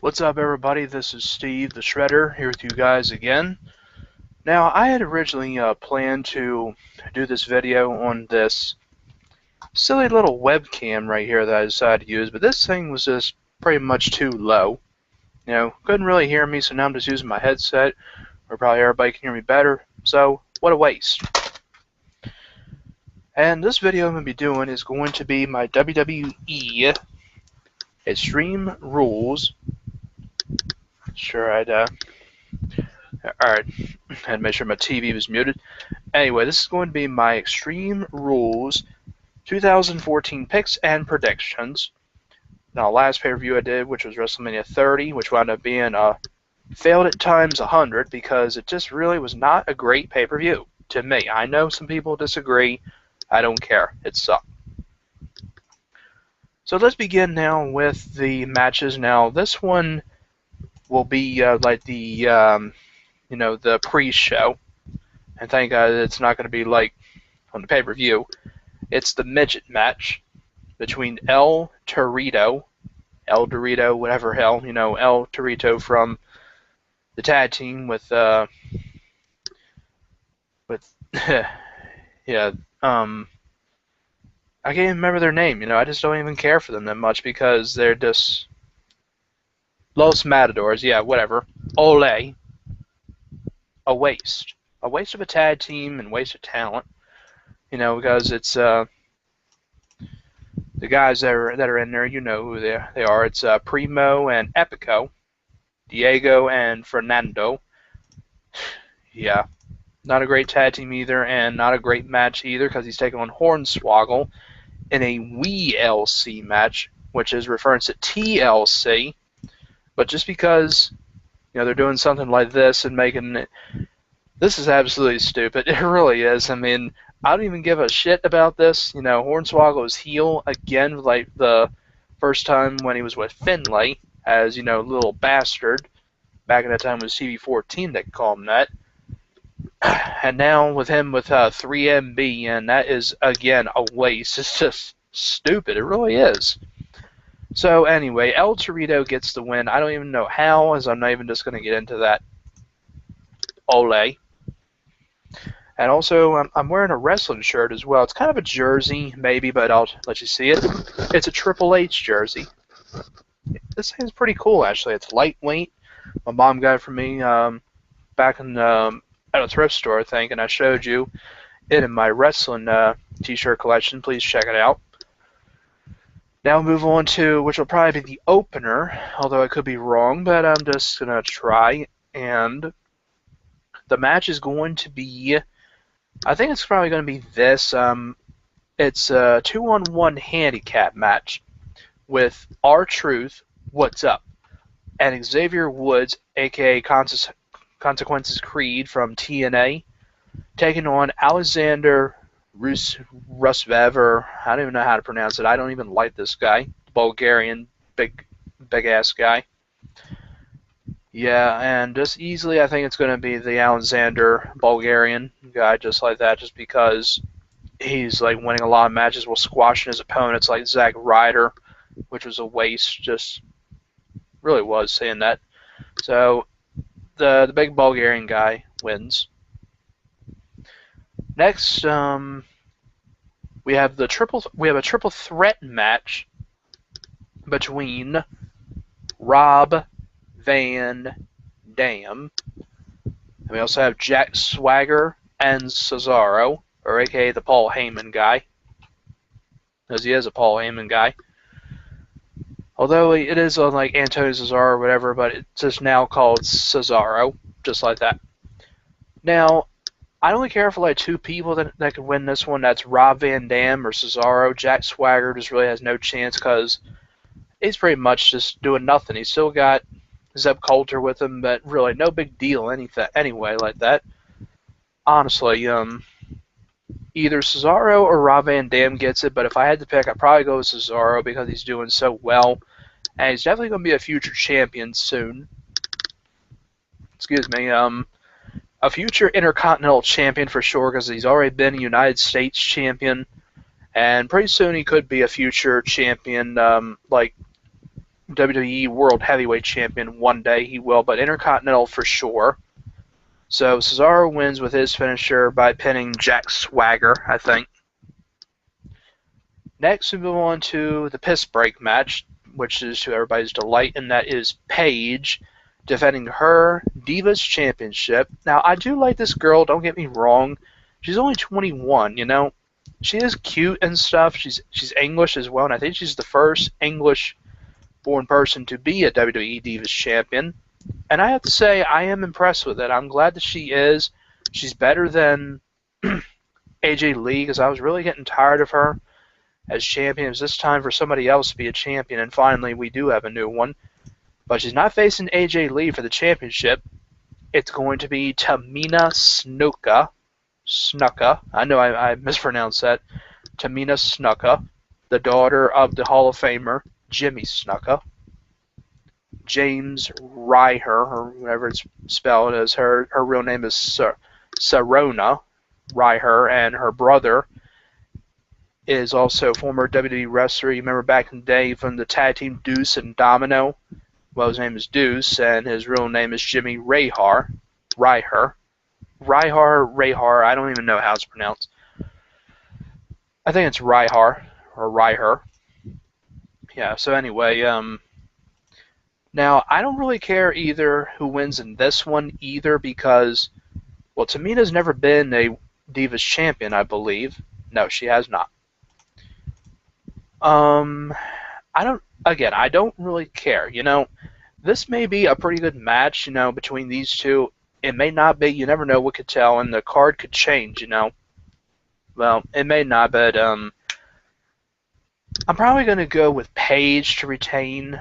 What's up, everybody? This is Steve the Shredder here with you guys again. Now, I had originally planned to do this video on this silly little webcam right here that I decided to use, but this thing was just pretty much too low. You know, couldn't really hear me, so now I'm just using my headset, where probably everybody can hear me better, so what a waste. And this video I'm going to be doing is going to be my WWE Extreme Rules. Sure, Alright, I had to make sure my TV was muted. Anyway, this is going to be my Extreme Rules 2014 picks and predictions. Now, last pay-per-view I did, which was WrestleMania 30, which wound up being failed at times 100 because it just really was not a great pay-per-view to me. I know some people disagree. I don't care. It sucked. So let's begin now with the matches. Now, this one will be like the the pre-show, and thank God it's not going to be like on the pay-per-view. It's the midget match between El Torito, whatever hell, El Torito from the tag team with yeah, I can't even remember their name. I just don't even care for them that much because they're just Los Matadors. Yeah, whatever. Ole. A waste. A waste of a tag team and waste of talent. Because it's the guys that are in there, you know who they are. It's Primo and Epico, Diego and Fernando. Yeah, not a great tag team either, and not a great match either because he's taking on Hornswoggle in a WLC match, which is referring to TLC. But just because they're doing something like this and making it, this is absolutely stupid. It really is. I mean, I don't even give a shit about this. Hornswoggle is heel again, like the first time when he was with Finlay as, little bastard. Back in that time it was TV14, they could call him that. And now with him with 3MB, and that is, again, a waste. It's just stupid. It really is. So anyway, El Torito gets the win. I don't even know how, as I'm not even just going to get into that. Ole. And also, I'm wearing a wrestling shirt as well. It's kind of a jersey, maybe, but I'll let you see it. It's a Triple H jersey. This thing's pretty cool, actually. It's lightweight. My mom got it for me back in at a thrift store, I think, and I showed you it in my wrestling t-shirt collection. Please check it out. Now we'll move on to, which will probably be the opener, although I could be wrong, but I'm just going to try. And the match is going to be, I think it's probably going to be this. It's a 2-on-1 handicap match with R-Truth, What's Up, and Xavier Woods, a.k.a. Consequences Creed from TNA, taking on Alexander Rusvev, or I don't even know how to pronounce it. I don't even like this guy. Bulgarian, big ass guy. Yeah, and just easily I think it's going to be the Alexander Bulgarian guy, just like that, just because he's like winning a lot of matches while squashing his opponents like Zack Ryder, which was a waste, just really was saying that. So the big Bulgarian guy wins. Next, we have a triple threat match between Rob Van Dam, and we also have Jack Swagger and Cesaro, or aka the Paul Heyman guy, because he is a Paul Heyman guy. Although it is on like Antonio Cesaro or whatever, but it's just now called Cesaro, just like that. Now, I only care for like two people that could win this one. That's Rob Van Dam or Cesaro. Jack Swagger just really has no chance because he's pretty much just doing nothing. He's still got Zeb Coulter with him, but really no big deal anyway like that. Honestly, either Cesaro or Rob Van Dam gets it, but if I had to pick, I'd probably go with Cesaro because he's doing so well, and he's definitely going to be a future champion soon. Excuse me, a future Intercontinental Champion for sure because he's already been a United States Champion, and pretty soon he could be a future champion, like WWE World Heavyweight Champion one day. He will, but Intercontinental for sure. So Cesaro wins with his finisher by pinning Jack Swagger, I think. Next, we move on to the piss break match, which is to everybody's delight, and that is Paige defending her Divas Championship. Now, I do like this girl, don't get me wrong. She's only 21, you know. She is cute and stuff. She's English as well, and I think she's the first English-born person to be a WWE Divas Champion. And I have to say, I am impressed with it. I'm glad that she is. She's better than AJ Lee, because I was really getting tired of her as champion. It was this time for somebody else to be a champion, and finally we do have a new one. But she's not facing AJ Lee for the championship. It's going to be Tamina Snuka. I know I mispronounced that. Tamina Snuka, the daughter of the Hall of Famer Jimmy Snuka. James Ryher, or whatever it's spelled as. Her real name is Sarona Ryher, and her brother is also a former WWE wrestler. You remember back in the day from the tag team Deuce and Domino? Well, his name is Deuce, and his real name is Jimmy Ryher. Ryher, I don't even know how it's pronounced. I think it's Ryher, or Ryher. Yeah, so anyway, now, I don't really care either who wins in this one either because, well, Tamina's never been a Divas champion, I believe. No, she has not. I don't really care, you know. This may be a pretty good match, you know, between these two. It may not be, you never know what could tell, and the card could change, you know. Well, it may not, but, I'm probably going to go with Paige to retain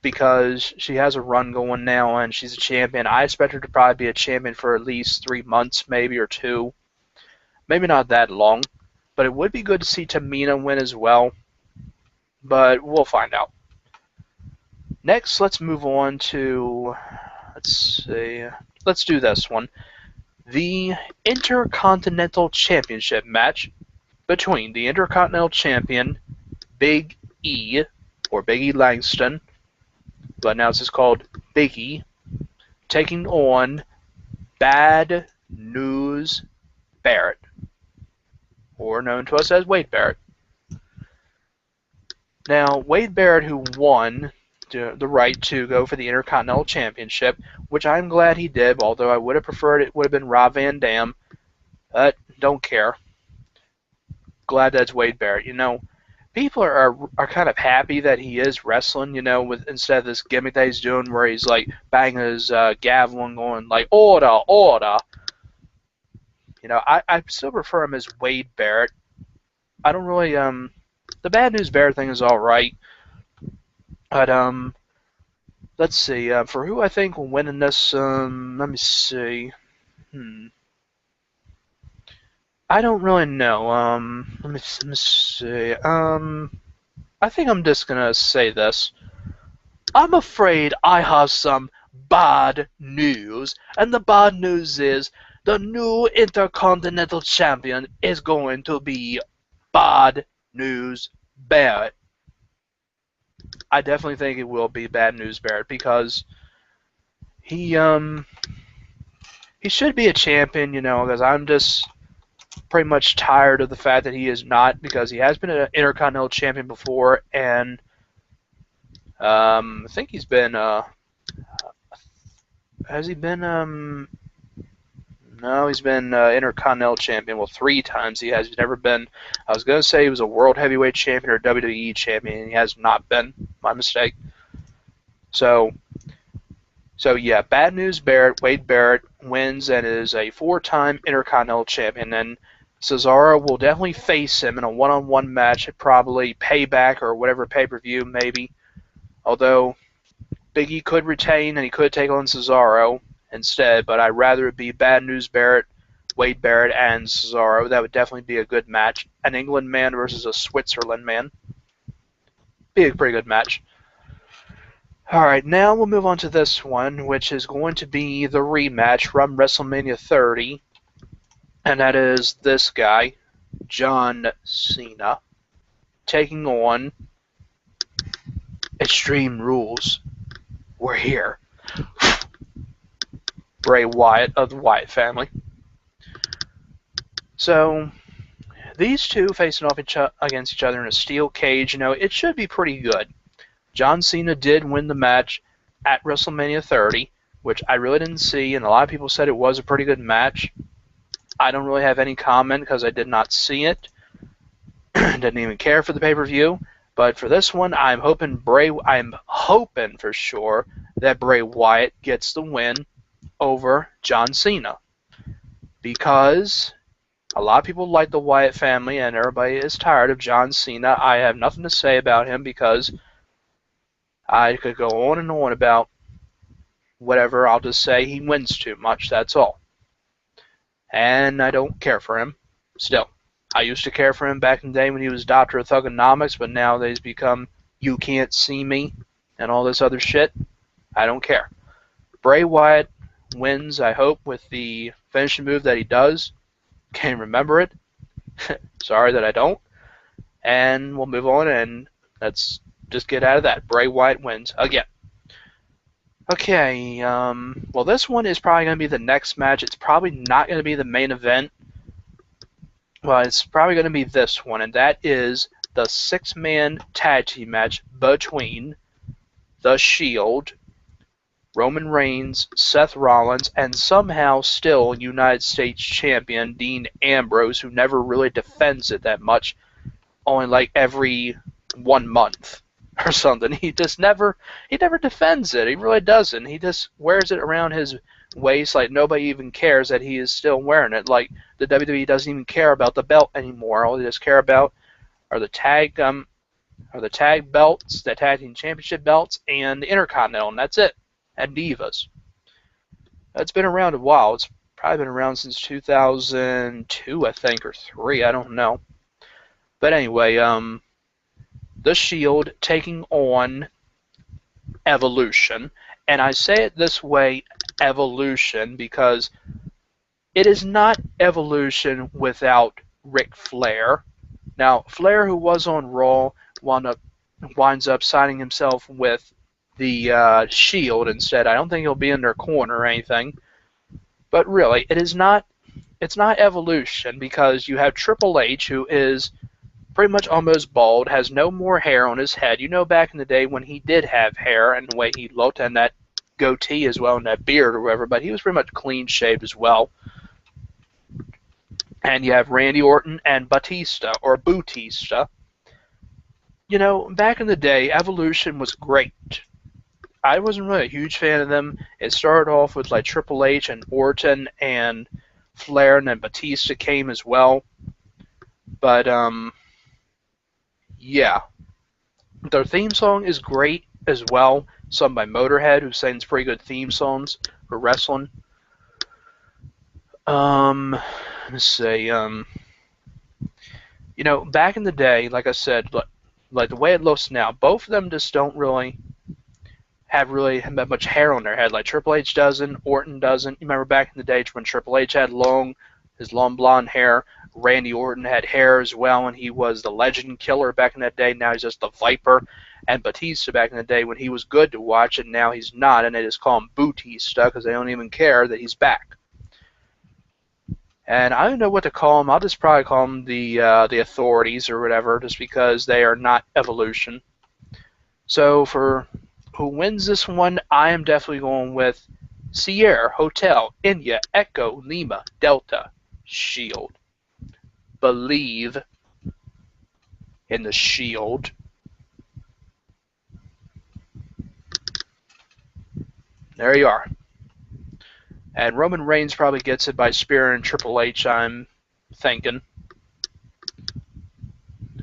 because she has a run going now and she's a champion. I expect her to probably be a champion for at least 3 months, maybe, or 2. Maybe not that long, but it would be good to see Tamina win as well. But we'll find out. Next, let's move on to, let's do this one. The Intercontinental Championship match between the Intercontinental Champion Big E, or Big E Langston, but now it's just called Big E, taking on Bad News Barrett, or known to us as Wade Barrett. Now, Wade Barrett, who won the right to go for the Intercontinental Championship, which I'm glad he did, although I would have preferred it would have been Rob Van Dam. But don't care. Glad that's Wade Barrett. You know, people are kind of happy that he is wrestling, you know, with instead of this gimmick that he's doing where he's like banging his gavel and going like, order, order. You know, I still prefer him as Wade Barrett. I don't really, the Bad News Barrett thing is alright. But, let's see, for who I think will win in this, let me see. I don't really know, let me see, I think I'm just gonna say this. I'm afraid I have some bad news, and the bad news is the new Intercontinental Champion is going to be Bad News Barrett. I definitely think it will be Bad News Barrett because he should be a champion, you know, because I'm just pretty much tired of the fact that he is not, because he has been an Intercontinental Champion before, and I think he's been has he been no, he's been Intercontinental Champion. Well, 3 times he has. He's never been. I was going to say he was a World Heavyweight Champion or WWE Champion, and he has not been. My mistake. So yeah, Bad News Barrett, Wade Barrett, wins and is a 4-time Intercontinental Champion. And Cesaro will definitely face him in a one-on-one match, probably Payback or whatever pay-per-view, maybe. Although Big E could retain and he could take on Cesaro instead, but I'd rather it be Bad News Barrett, Wade Barrett, and Cesaro. That would definitely be a good match. An England man versus a Switzerland man. Be a pretty good match. Alright, now we'll move on to this one, which is going to be the rematch from WrestleMania 30. And that is this guy, John Cena, taking on Extreme Rules. We're here. Bray Wyatt of the Wyatt family. So, these two facing off against each other in a steel cage, it should be pretty good. John Cena did win the match at WrestleMania 30, which I really didn't see, and a lot of people said it was a pretty good match. I don't really have any comment because I did not see it. Didn't even care for the pay-per-view. But for this one, I'm hoping for sure that Bray Wyatt gets the win over John Cena. Because a lot of people like the Wyatt family and everybody is tired of John Cena. I have nothing to say about him because I could go on and on about whatever. I'll just say he wins too much, that's all. And I don't care for him still. I used to care for him back in the day when he was Dr. Thugonomics, but now that he's become You Can't See Me and all this other shit, I don't care. Bray Wyatt wins, I hope, with the finishing move that he does. Can't remember it. Sorry that I don't. And we'll move on, and let's just get out of that. Bray Wyatt wins again. Okay, well, this one is probably going to be the next match. It's probably not going to be the main event. Well, it's probably going to be this one, and that is the 6-man tag team match between The Shield, Roman Reigns, Seth Rollins, and somehow still United States Champion Dean Ambrose, who never really defends it that much, only like every 1 month or something. He never defends it. He really doesn't. He just wears it around his waist like nobody even cares that he is still wearing it. Like the WWE doesn't even care about the belt anymore. All they just care about are the tag belts, the tag team championship belts, and the Intercontinental, and that's it. And Divas. It's been around a while. It's probably been around since 2002, I think, or 3. I don't know. But anyway, The Shield taking on Evolution. And I say it this way, Evolution, because it is not Evolution without Ric Flair. Now, Flair, who was on Raw, winds up signing himself with the Shield instead. I don't think he'll be in their corner or anything. But really, it's not Evolution, because you have Triple H, who is pretty much almost bald, has no more hair on his head. Back in the day when he did have hair and the way he looked, and that goatee as well, and that beard or whatever, but he was pretty much clean shaved as well. And you have Randy Orton and Batista, or Bootista. Back in the day, Evolution was great. I wasn't really a huge fan of them. It started off with like Triple H and Orton and Flair, and then Batista came as well. But, yeah. Their theme song is great as well, sung by Motorhead, who sings pretty good theme songs for wrestling. Let's see, back in the day, like I said, like the way it looks now, both of them just don't really have much hair on their head. Like Triple H doesn't, Orton doesn't. You remember back in the day when Triple H had his long blonde hair. Randy Orton had hair as well, and he was the Legend Killer back in that day. Now he's just the Viper. And Batista back in the day when he was good to watch, and now he's not, and they just call him Bootista because they don't even care that he's back. And I don't know what to call them. I'll just probably call them the authorities or whatever, just because they are not Evolution. So for who wins this one, I am definitely going with Sierra, Hotel, India, Echo, Lima, Delta, Shield. Believe in the Shield. There you are. And Roman Reigns probably gets it by spearing Triple H, I'm thinking.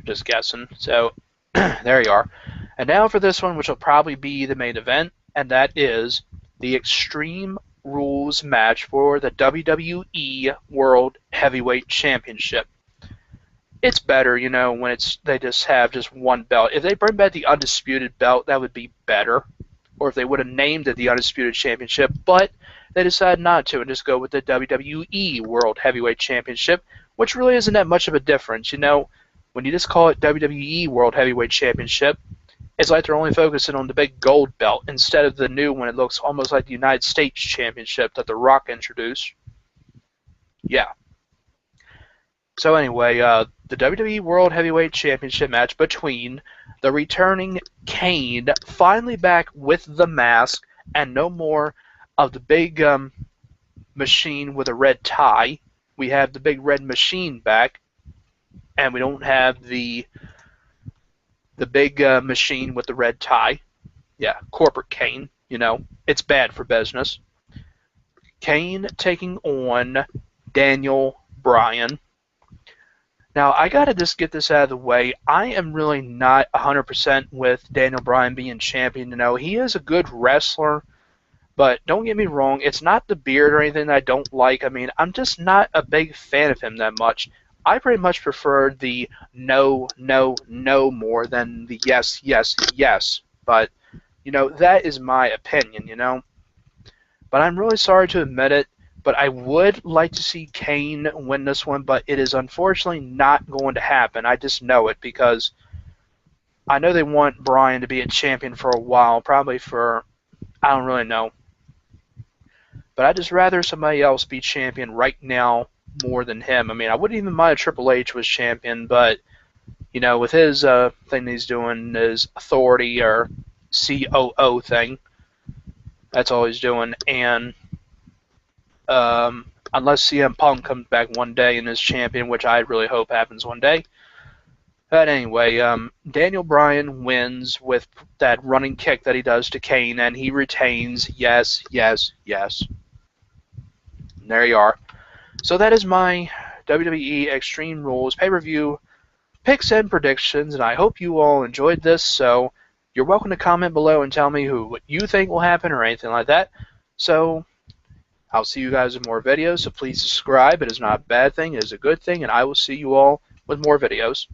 Just guessing. So, there you are. And now for this one, which will probably be the main event, and that is the Extreme Rules match for the WWE World Heavyweight Championship. It's better, when they just have just one belt. If they bring back the Undisputed belt, that would be better. Or if they would have named it the Undisputed Championship, but they decided not to and just go with the WWE World Heavyweight Championship, which really isn't that much of a difference. When you just call it WWE World Heavyweight Championship, It's like they're only focusing on the big gold belt instead of the new one. It looks almost like the United States Championship that The Rock introduced. Yeah. So anyway, the WWE World Heavyweight Championship match between the returning Kane, finally back with the mask, and no more of the big machine with a red tie. We have the big red machine back, and we don't have the big machine with the red tie. Yeah, corporate Kane. It's bad for business. Kane taking on Daniel Bryan. Now, I gotta just get this out of the way. I am really not 100% with Daniel Bryan being champion. He is a good wrestler, but don't get me wrong, it's not the beard or anything that I don't like. I mean, I'm just not a big fan of him that much. I pretty much prefer the no, no, no more than the yes, yes, yes. But, that is my opinion. But I'm really sorry to admit it. But I would like to see Kane win this one, but it is unfortunately not going to happen. I just know it because I know they want Bryan to be a champion for a while, probably for, I don't really know. But I'd just rather somebody else be champion right now more than him. I mean, I wouldn't even mind if Triple H was champion, but, with his thing he's doing, his authority or COO thing, that's all he's doing, and unless CM Punk comes back one day and is champion, which I really hope happens one day. But anyway, Daniel Bryan wins with that running kick that he does to Kane, and he retains. Yes, yes, yes. And there you are. So that is my WWE Extreme Rules pay-per-view picks and predictions, and I hope you all enjoyed this. So you're welcome to comment below and tell me what you think will happen or anything like that. So I'll see you guys in more videos, so please subscribe. It is not a bad thing, it is a good thing, and I will see you all with more videos.